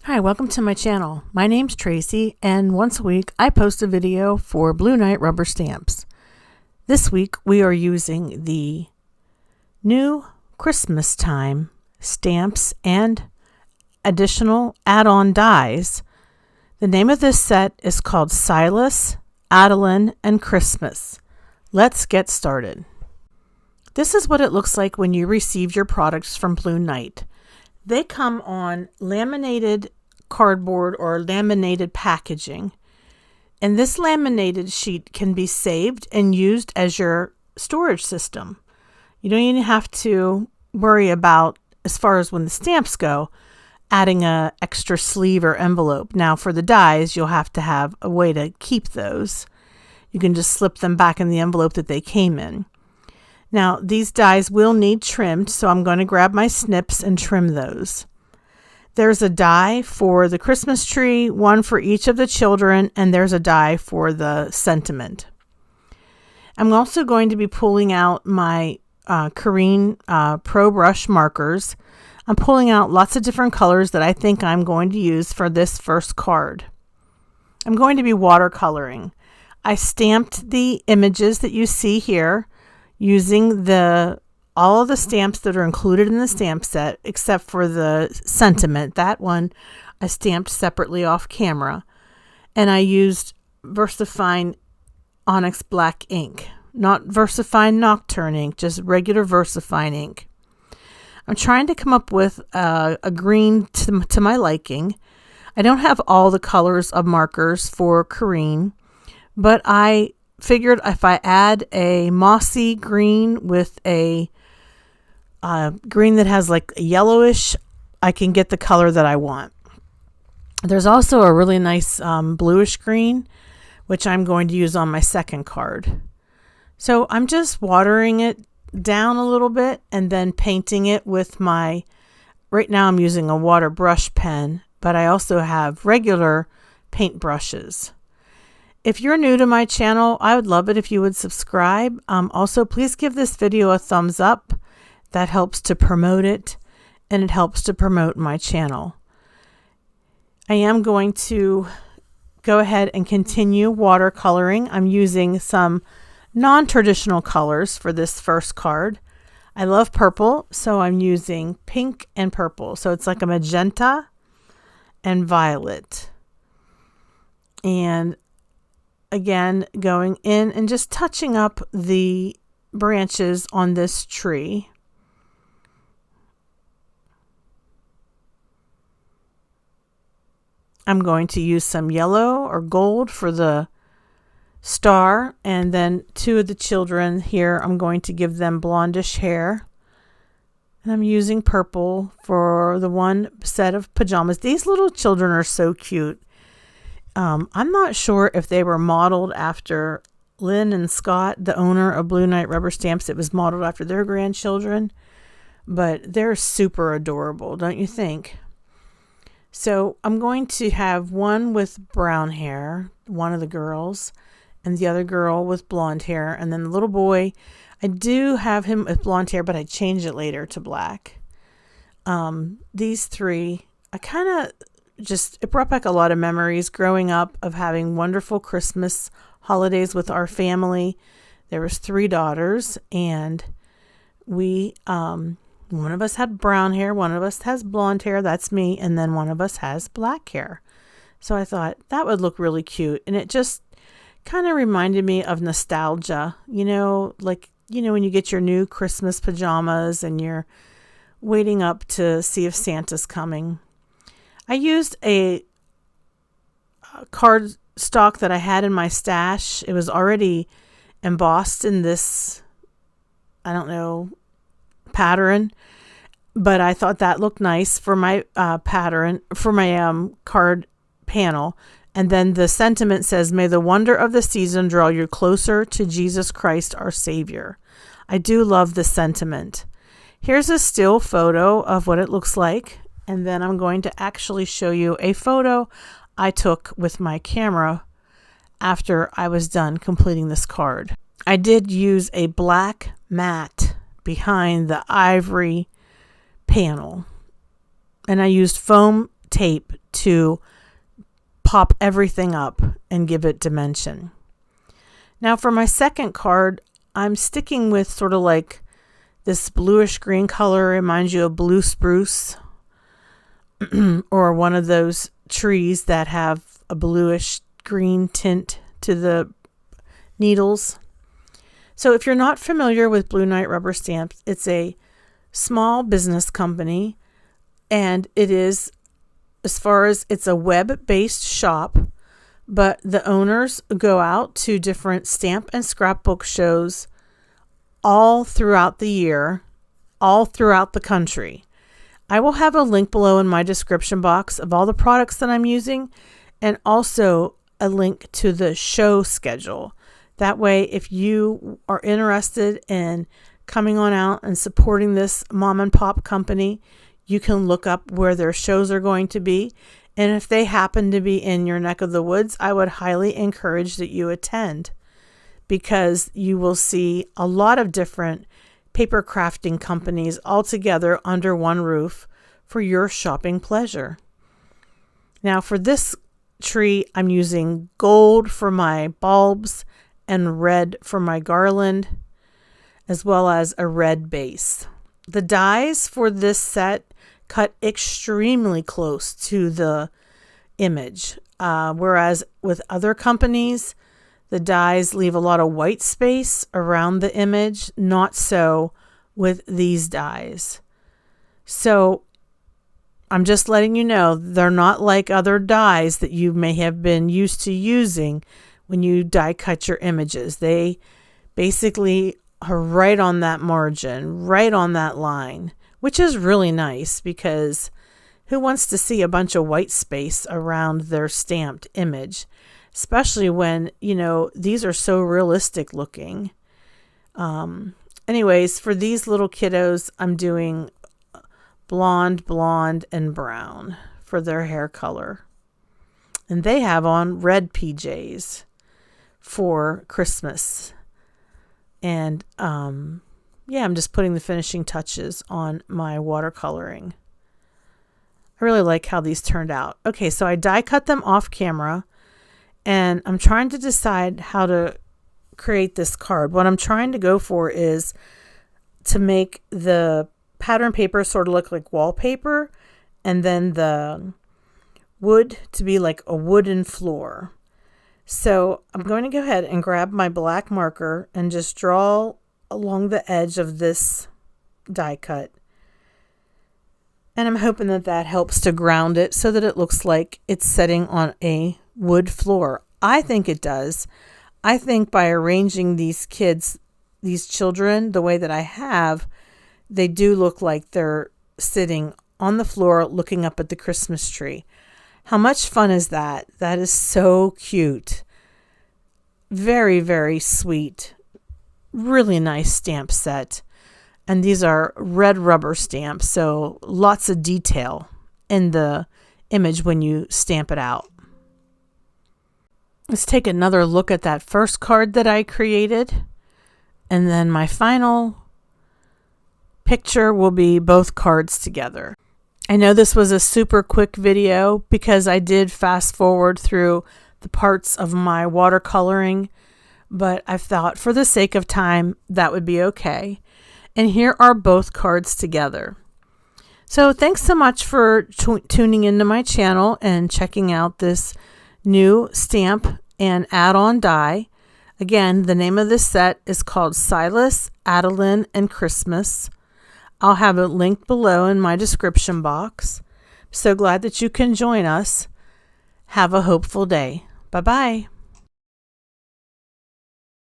Hi, welcome to my channel. My name's Tracy, and once a week I post a video for Blue Night rubber stamps. This week we are using the new Christmas time stamps and additional add-on dies. The name of this set is called Silas, Adeline, and Christmas. Let's get started. This is what it looks like when you receive your products from Blue Night. They come on laminated cardboard or laminated packaging. And this laminated sheet can be saved and used as your storage system. You don't even have to worry about, as far as when the stamps go, adding an extra sleeve or envelope. Now for the dies, you'll have to have a way to keep those. You can just slip them back in the envelope that they came in. Now these dies will need trimmed, so I'm going to grab my snips and trim those. There's a die for the Christmas tree, one for each of the children, and there's a die for the sentiment. I'm also going to be pulling out my Karin Pro Brush markers. I'm pulling out lots of different colors that I think I'm going to use for this first card. I'm going to be watercoloring. I stamped the images that you see here using all of the stamps that are included in the stamp set, except for the sentiment. That one I stamped separately off camera. And I used VersaFine Onyx Black ink. Not VersaFine Nocturne ink, just regular VersaFine ink. I'm trying to come up with a green to my liking. I don't have all the colors of markers for Karin, but I figured if I add a mossy green with a green that has like a yellowish, I can get the color that I want. There's also a really nice bluish green, which I'm going to use on my second card. So I'm just watering it down a little bit and then painting it with right now I'm using a water brush pen, but I also have regular paint brushes. If you're new to my channel, I would love it if you would subscribe. Also, please give this video a thumbs up. That helps to promote it, and it helps to promote my channel. I am going to go ahead and continue watercoloring. I'm using some non-traditional colors for this first card. I love purple, so I'm using pink and purple. So it's like a magenta and violet. And again, going in and just touching up the branches on this tree. I'm going to use some yellow or gold for the star, and then two of the children here, I'm going to give them blondish hair. And I'm using purple for the one set of pajamas. These little children are so cute. I'm not sure if they were modeled after Lynn and Scott, the owner of Blue Night Rubber Stamps. It was modeled after their grandchildren, but they're super adorable, don't you think? So I'm going to have one with brown hair, one of the girls, and the other girl with blonde hair. And then the little boy, I do have him with blonde hair, but I changed it later to black. These three, it brought back a lot of memories growing up of having wonderful Christmas holidays with our family. There was 3 daughters, and we, one of us had brown hair, one of us has blonde hair, that's me, and then one of us has black hair. So I thought that would look really cute, and it just kind of reminded me of nostalgia, when you get your new Christmas pajamas and you're waiting up to see if Santa's coming. I used a card stock that I had in my stash. It was already embossed in this, pattern, but I thought that looked nice for my pattern, for my card panel. And then the sentiment says, "May the wonder of the season draw you closer to Jesus Christ, our Savior." I do love the sentiment. Here's a still photo of what it looks like. And then I'm going to actually show you a photo I took with my camera after I was done completing this card. I did use a black mat behind the ivory panel, and I used foam tape to pop everything up and give it dimension. Now for my second card, I'm sticking with sort of like this bluish green color. Reminds you of blue spruce or one of those trees that have a bluish green tint to the needles. So if you're not familiar with Blue Night Rubber Stamps, it's a small business company, and it is, as far as it's a web-based shop, but the owners go out to different stamp and scrapbook shows all throughout the year, all throughout the country. I will have a link below in my description box of all the products that I'm using, and also a link to the show schedule. That way, if you are interested in coming on out and supporting this mom and pop company, you can look up where their shows are going to be. And if they happen to be in your neck of the woods, I would highly encourage that you attend, because you will see a lot of different paper crafting companies all together under one roof for your shopping pleasure. Now for this tree, I'm using gold for my bulbs and red for my garland, as well as a red base. The dies for this set cut extremely close to the image, whereas with other companies, the dies leave a lot of white space around the image. Not so with these dies. So I'm just letting you know, they're not like other dies that you may have been used to using when you die cut your images. They basically are right on that margin, right on that line, which is really nice, because who wants to see a bunch of white space around their stamped image, especially when, you know, these are so realistic looking. Anyways, for these little kiddos, I'm doing blonde, and brown for their hair color. And they have on red PJs for Christmas. And yeah, I'm just putting the finishing touches on my watercoloring. I really like how these turned out. Okay, so I die cut them off camera, and I'm trying to decide how to create this card. What I'm trying to go for is to make the pattern paper sort of look like wallpaper, and then the wood to be like a wooden floor. So I'm going to go ahead and grab my black marker and just draw along the edge of this die cut. And I'm hoping that that helps to ground it so that it looks like it's sitting on a wood floor. I think it does. I think by arranging these children, the way that I have, they do look like they're sitting on the floor looking up at the Christmas tree. How much fun is that? That is so cute. Very, very sweet. Really nice stamp set. And these are red rubber stamps, so lots of detail in the image when you stamp it out. Let's take another look at that first card that I created. And then my final picture will be both cards together. I know this was a super quick video because I did fast forward through the parts of my watercoloring, but I thought for the sake of time that would be okay. And here are both cards together. So thanks so much for tuning into my channel and checking out this new stamp and add-on die. Again, the name of this set is called Silas, Adeline, and Christmas. I'll have it linked below in my description box. So glad that you can join us. Have a hopeful day. Bye-bye.